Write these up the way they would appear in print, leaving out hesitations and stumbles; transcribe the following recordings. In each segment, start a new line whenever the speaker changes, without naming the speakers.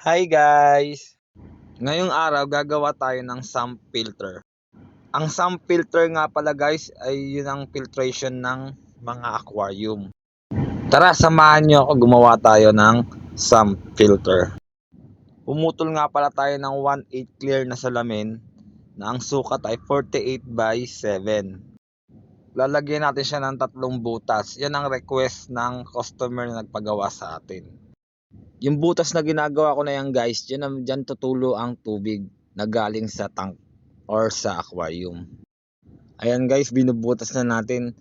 Hi guys! Ngayong araw gagawa tayo ng sump filter. Ang sump filter nga pala guys ay yun ang filtration ng mga aquarium. Tara, samahan nyo ako gumawa tayo ng sump filter. Pumutol nga pala tayo ng 1/8 clear na salamin na ang sukat ay 48 by 7. Lalagyan natin siya ng 3 butas. Yan ang request ng customer na nagpagawa sa atin. Yung butas na ginagawa ko na yan guys, dyan tutulo ang tubig na galing sa tank or sa aquarium. Ayan guys, binubutas na natin.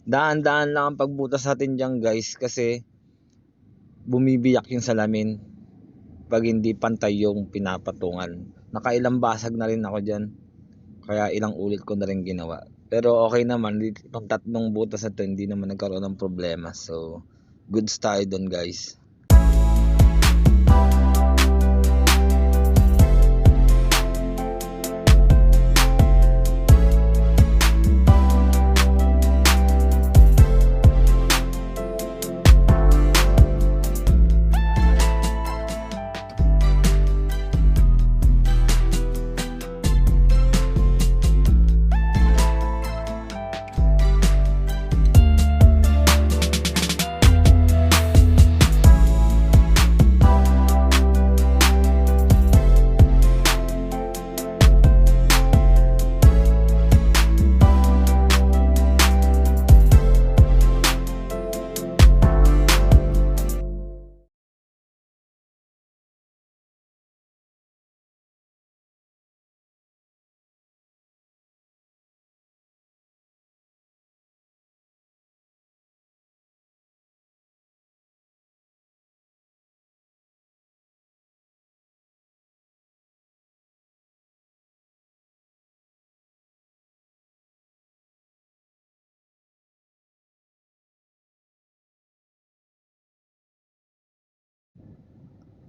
Daan-daan lang ang pagbutas natin dyan guys kasi bumibiyak yung salamin pag hindi pantay yung pinapatungan. Nakailang basag na rin ako dyan, kaya ilang ulit ko na rin ginawa. Pero okay naman, itong 3 butas na to hindi naman nagkaroon ng problema. So goods tayo dun guys.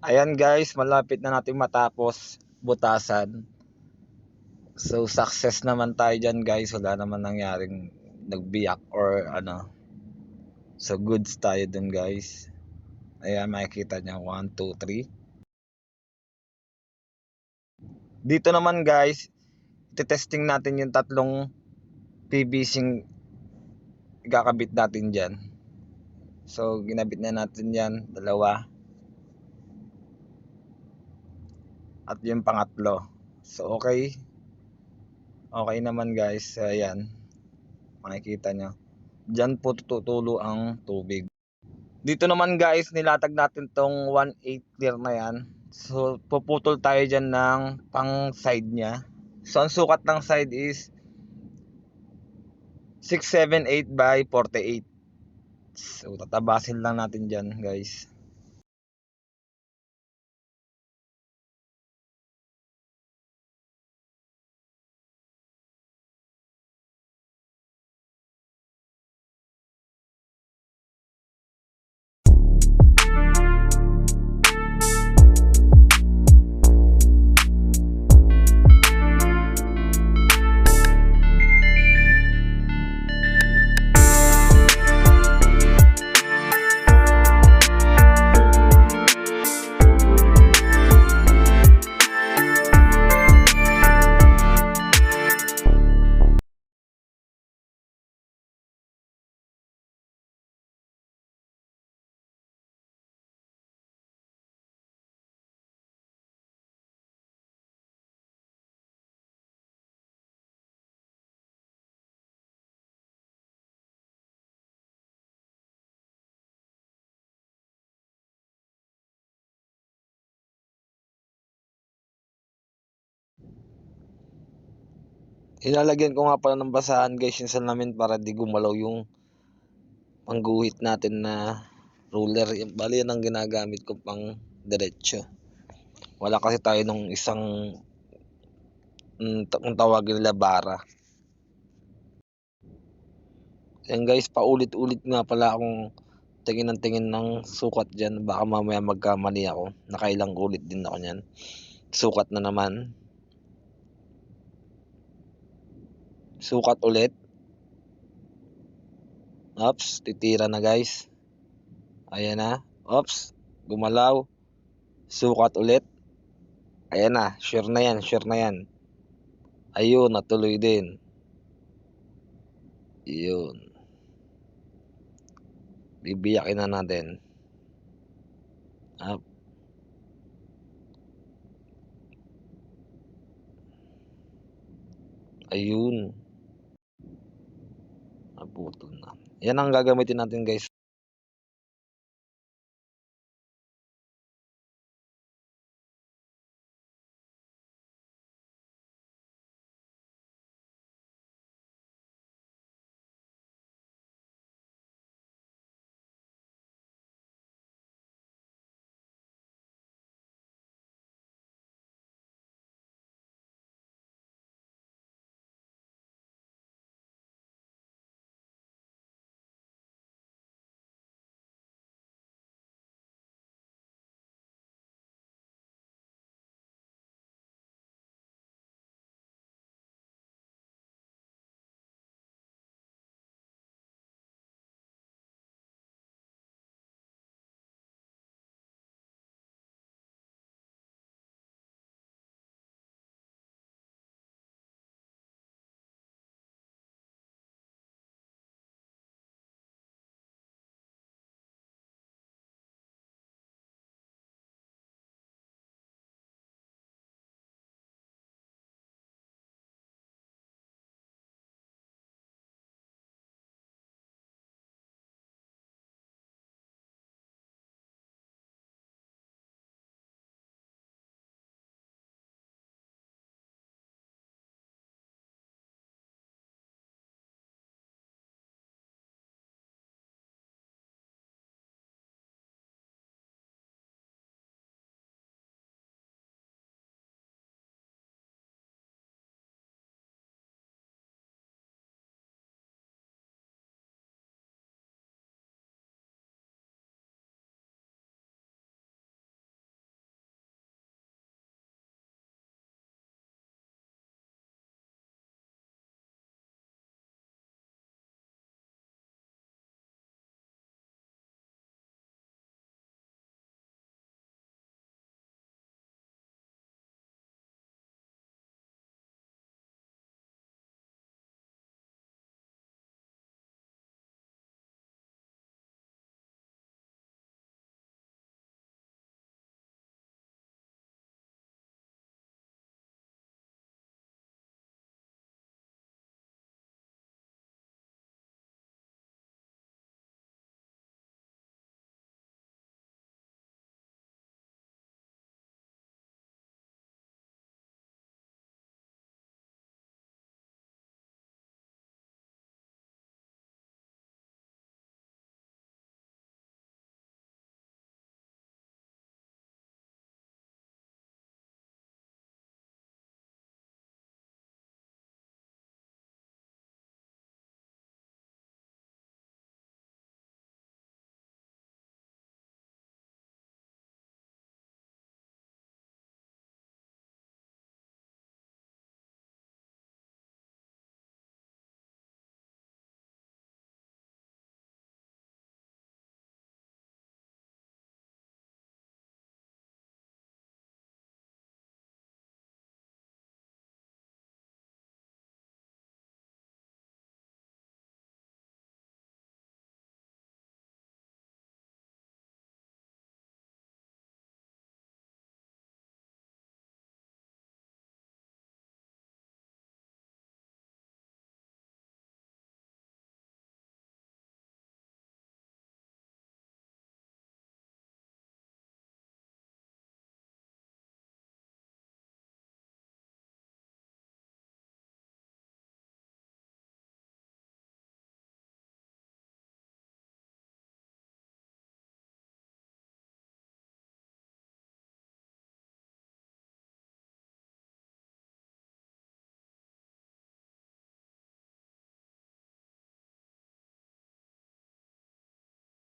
Ayan guys, malapit na natin matapos butasan. So success naman tayo dyan guys, wala naman nangyaring nagbiyak or ano. So goods tayo dun guys. Ayan, makikita nyo 1, 2, 3. Dito naman guys, testing natin yung 3 PVC ikakabit natin dyan. So ginabit na natin yan, 2. At yung pangatlo. So okay naman guys. Ayan, makikita nyo dyan po tutulo ang tubig. Dito naman guys, nilatag natin tong 1/8 clear na yan. So puputol tayo dyan ng pang side nya. So ang sukat ng side is 678 by 48. So tatabasin lang natin dyan guys. Ilalagyan ko nga pala ng basahan guys yung salamin para di gumalaw yung pangguhit natin na ruler. Bali yan ang ginagamit ko pang diretso. Wala kasi tayo nung isang kung tawagin nila bara. Yan guys, paulit-ulit nga pala akong tingin ng sukat dyan. Baka mamaya magkamali ako. Nakailang ulit din ako nyan. Sukat na naman. Sukat ulit. Oops, titira na guys. Ayan na. Oops, gumalaw. Sukat ulit. Ayan na, sure na yan, sure na yan. Ayun, natuloy din. Yun. Bibiyakin na natin. Up. Ayun. Naputol na. Yan ang gagamitin natin guys.